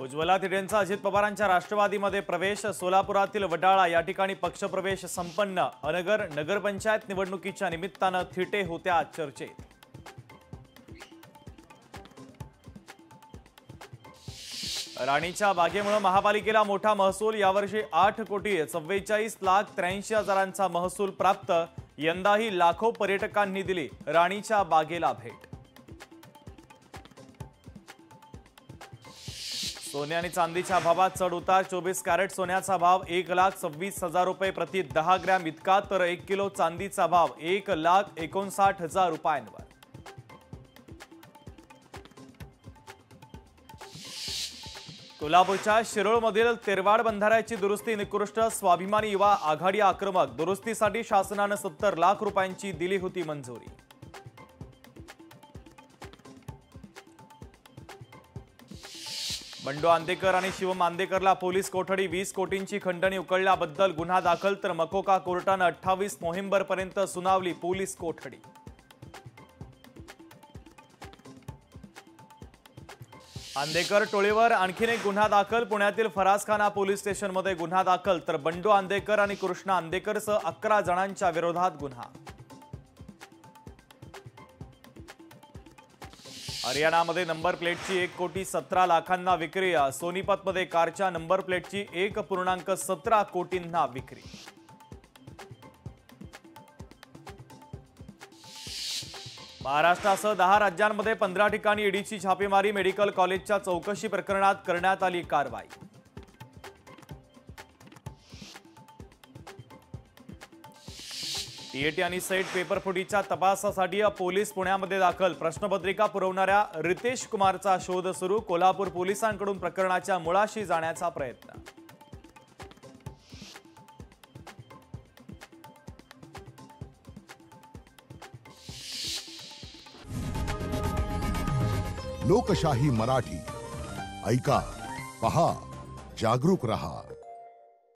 उज्ज्वला तिडेंचा अजित पवारांच्या राष्ट्रवादीमध्ये प्रवेश। सोलापुरातील वडाळा या ठिकाणी पक्षप्रवेश संपन्न। अनगर नगरपंचायत निवडणुकीच्या निमित्ताने थिटे होत्या चर्चेत। राणीच्या बागेमुळे महापालिकेला मोठा महसूल। यावर्षी 8,44,83,000चा महसूल प्राप्त। यंदाही लाखो पर्यटकांनी दिली राणीच्या बागेला भेट। सोने आणि चांदीच्या भावात चढ उतार। 24 कॅरेट सोन्याचा भाव 1,26,000 रुपये प्रति 10 ग्रॅम इतका, तर 1 किलो चांदीचा भाव 1,59,000 रुपयांवर। कोल्हापूरच्या शिरोळमधील तेरवाड बंधाऱ्याची दुरुस्ती निकृष्ट। स्वाभिमानी युवा आघाडी आक्रमक। दुरुस्तीसाठी शासनाने 70 लाख रुपयांची दिली होती मंजुरी। बंडू आंदेकर आणि शिवम आंदेकरला पोलीस कोठडी। 20 कोटींची खंडणी उकळल्याबद्दल गुन्हा दाखल, तर मकोका कोर्टाने 28 नोव्हेंबरपर्यंत सुनावली पोलीस कोठडी। आंदेकर टोळीवर आणखीन एक गुन्हा दाखल। पुण्यातील फरासखाना पोलीस स्टेशनमध्ये गुन्हा दाखल, तर बंडू आंदेकर आणि कृष्णा आंदेकरसह 11 जणांच्या विरोधात गुन्हा। हरियाणामध्ये नंबर प्लेटची 1,17,00,000 विक्री। सोनीपतमध्ये कारच्या नंबर प्लेटची 1.17 कोटींना विक्री। महाराष्ट्रासह 10 राज्यांमध्ये 15 ठिकाणी ईडीची छापेमारी। मेडिकल कॉलेजच्या चौकशी प्रकरणात करण्यात आली कारवाई। टीएटी आणि सेट पेपरफुटीच्या तपासासाठी पोलीस पुण्यामध्ये दाखल। प्रश्नपत्रिका पुरवणाऱ्या रितेश कुमारचा शोध सुरू। कोल्हापूर पोलिसांकडून प्रकरणाच्या मुळाशी जाण्याचा प्रयत्न। लोकशाही मराठी ऐका, पहा, जागरूक रहा।